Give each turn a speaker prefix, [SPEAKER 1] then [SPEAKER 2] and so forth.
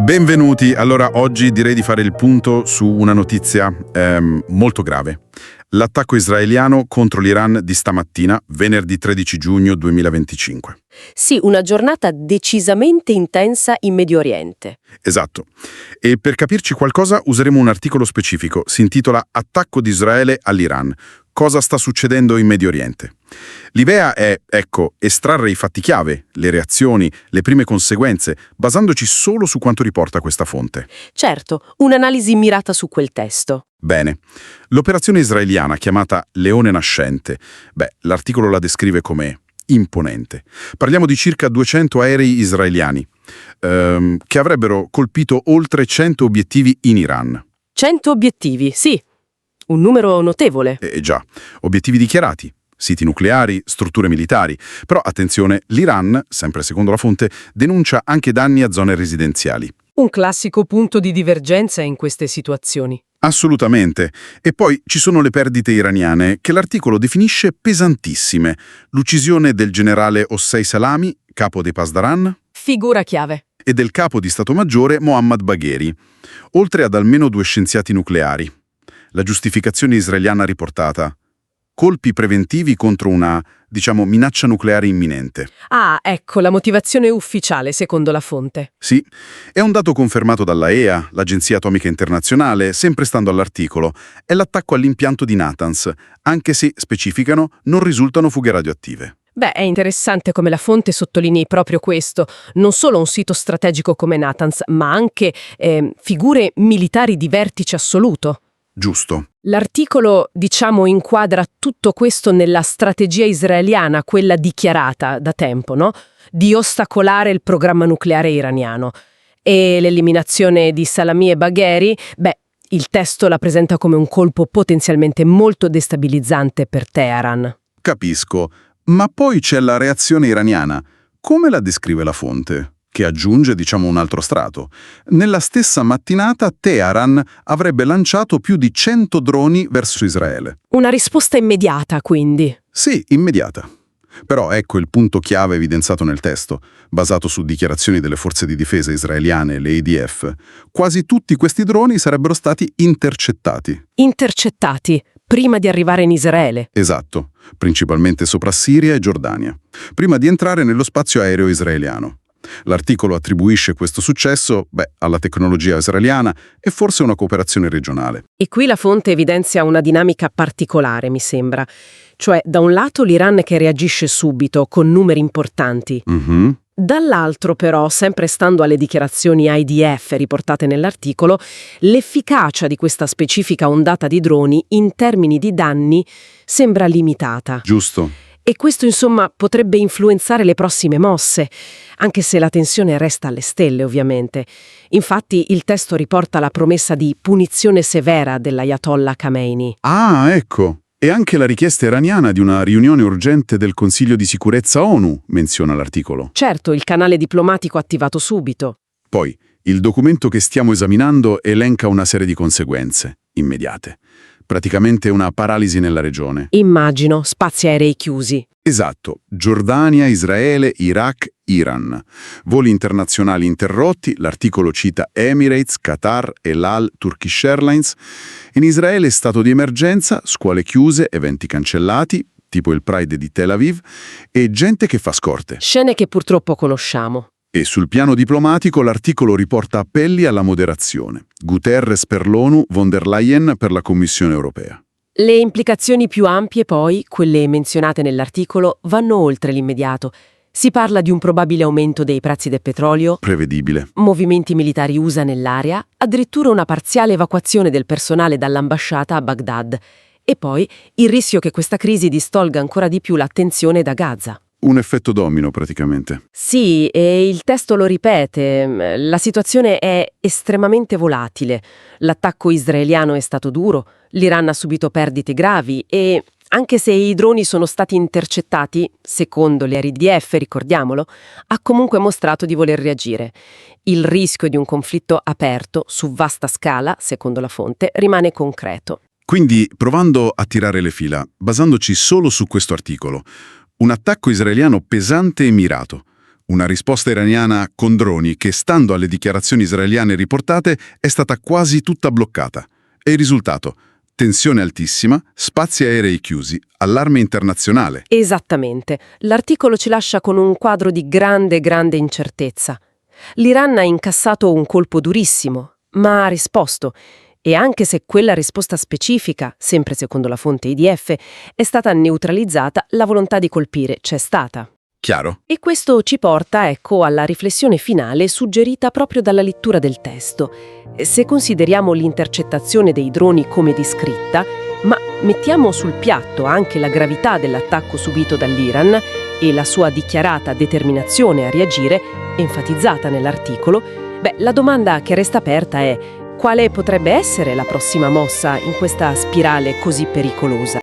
[SPEAKER 1] Benvenuti. Allora, oggi direi di fare il punto su una notizia molto grave. L'attacco israeliano contro l'Iran di stamattina, venerdì 13 giugno 2025.
[SPEAKER 2] Sì, una giornata decisamente intensa in Medio Oriente.
[SPEAKER 1] Esatto. E per capirci qualcosa useremo un articolo specifico. Si intitola Attacco di Israele all'Iran. Cosa sta succedendo in Medio Oriente? L'idea è, estrarre i fatti chiave, le reazioni, le prime conseguenze, basandoci solo su quanto riporta questa fonte.
[SPEAKER 2] Certo, un'analisi mirata su quel testo.
[SPEAKER 1] Bene. L'operazione israeliana, chiamata Leone Nascente, l'articolo la descrive come imponente. Parliamo di circa 200 aerei israeliani, che avrebbero colpito oltre 100 obiettivi in Iran.
[SPEAKER 2] 100 obiettivi, sì. Un numero notevole.
[SPEAKER 1] Già, obiettivi dichiarati, siti nucleari, strutture militari. Però attenzione, l'Iran, sempre secondo la fonte, denuncia anche danni a zone residenziali.
[SPEAKER 3] Un classico punto di divergenza in queste situazioni.
[SPEAKER 1] Assolutamente. E poi ci sono le perdite iraniane, che l'articolo definisce pesantissime. L'uccisione del generale Hossein Salami, capo dei Pasdaran,
[SPEAKER 3] Figura chiave.
[SPEAKER 1] e del capo di Stato Maggiore Mohammad Bagheri, oltre ad almeno 2 scienziati nucleari. La giustificazione israeliana riportata: colpi preventivi contro una, minaccia nucleare imminente.
[SPEAKER 3] Ah, ecco la motivazione ufficiale secondo la fonte.
[SPEAKER 1] Sì, è un dato confermato dall'AEA, l'Agenzia Atomica Internazionale, sempre stando all'articolo. È l'attacco all'impianto di Natanz, anche se, specificano, non risultano fughe radioattive.
[SPEAKER 3] È interessante come la fonte sottolinei proprio questo. Non solo un sito strategico come Natanz, ma anche figure militari di vertice assoluto.
[SPEAKER 1] Giusto.
[SPEAKER 3] L'articolo, inquadra tutto questo nella strategia israeliana, quella dichiarata da tempo, no? Di ostacolare il programma nucleare iraniano. E l'eliminazione di Salami e Bagheri, il testo la presenta come un colpo potenzialmente molto destabilizzante per Teheran.
[SPEAKER 1] Capisco, ma poi c'è la reazione iraniana. Come la descrive la fonte? Che aggiunge, un altro strato. Nella stessa mattinata Teheran avrebbe lanciato più di 100 droni verso Israele.
[SPEAKER 3] Una risposta immediata, quindi.
[SPEAKER 1] Sì, immediata. Però ecco il punto chiave evidenziato nel testo, basato su dichiarazioni delle forze di difesa israeliane, le IDF. Quasi tutti questi droni sarebbero stati intercettati.
[SPEAKER 3] Intercettati, prima di arrivare in Israele.
[SPEAKER 1] Esatto, principalmente sopra Siria e Giordania, prima di entrare nello spazio aereo israeliano. L'articolo attribuisce questo successo, alla tecnologia israeliana e forse una cooperazione regionale.
[SPEAKER 3] E qui la fonte evidenzia una dinamica particolare, mi sembra. Cioè, da un lato l'Iran che reagisce subito, con numeri importanti. Dall'altro, però, sempre stando alle dichiarazioni IDF riportate nell'articolo, l'efficacia di questa specifica ondata di droni, in termini di danni, sembra limitata.
[SPEAKER 1] Giusto.
[SPEAKER 3] E questo, potrebbe influenzare le prossime mosse, anche se la tensione resta alle stelle, ovviamente. Infatti, il testo riporta la promessa di punizione severa dell'Ayatollah Khamenei.
[SPEAKER 1] Ah, ecco. E anche la richiesta iraniana di una riunione urgente del Consiglio di Sicurezza ONU, menziona l'articolo.
[SPEAKER 3] Certo, il canale diplomatico attivato subito.
[SPEAKER 1] Poi, il documento che stiamo esaminando elenca una serie di conseguenze immediate. Praticamente una paralisi nella regione.
[SPEAKER 3] Immagino, spazi aerei chiusi.
[SPEAKER 1] Esatto, Giordania, Israele, Iraq, Iran. Voli internazionali interrotti, l'articolo cita Emirates, Qatar, El Al, Turkish Airlines. In Israele stato di emergenza, scuole chiuse, eventi cancellati, tipo il Pride di Tel Aviv, e gente che fa scorte.
[SPEAKER 3] Scene che purtroppo conosciamo.
[SPEAKER 1] E sul piano diplomatico l'articolo riporta appelli alla moderazione. Guterres per l'ONU, von der Leyen per la Commissione europea.
[SPEAKER 3] Le implicazioni più ampie, poi, quelle menzionate nell'articolo, vanno oltre l'immediato. Si parla di un probabile aumento dei prezzi del petrolio,
[SPEAKER 1] Prevedibile.
[SPEAKER 3] movimenti militari USA nell'area, addirittura una parziale evacuazione del personale dall'ambasciata a Baghdad. E poi il rischio che questa crisi distolga ancora di più l'attenzione da Gaza.
[SPEAKER 1] Un effetto domino, praticamente.
[SPEAKER 3] Sì, e il testo lo ripete. La situazione è estremamente volatile. L'attacco israeliano è stato duro, l'Iran ha subito perdite gravi e, anche se i droni sono stati intercettati, secondo le IDF, ricordiamolo, ha comunque mostrato di voler reagire. Il rischio di un conflitto aperto, su vasta scala, secondo la fonte, rimane concreto.
[SPEAKER 1] Quindi, provando a tirare le fila, basandoci solo su questo articolo, un attacco israeliano pesante e mirato, Una risposta iraniana con droni che, stando alle dichiarazioni israeliane riportate, è stata quasi tutta bloccata. E il risultato? Tensione altissima, spazi aerei chiusi, allarme internazionale.
[SPEAKER 3] Esattamente. L'articolo ci lascia con un quadro di grande, grande incertezza. L'Iran ha incassato un colpo durissimo, ma ha risposto. E anche se quella risposta specifica, sempre secondo la fonte IDF, è stata neutralizzata, la volontà di colpire c'è stata.
[SPEAKER 1] Chiaro?
[SPEAKER 3] E questo ci porta, ecco, alla riflessione finale suggerita proprio dalla lettura del testo. Se consideriamo l'intercettazione dei droni come descritta, ma mettiamo sul piatto anche la gravità dell'attacco subito dall'Iran e la sua dichiarata determinazione a reagire, enfatizzata nell'articolo, la domanda che resta aperta è: quale potrebbe essere la prossima mossa in questa spirale così pericolosa?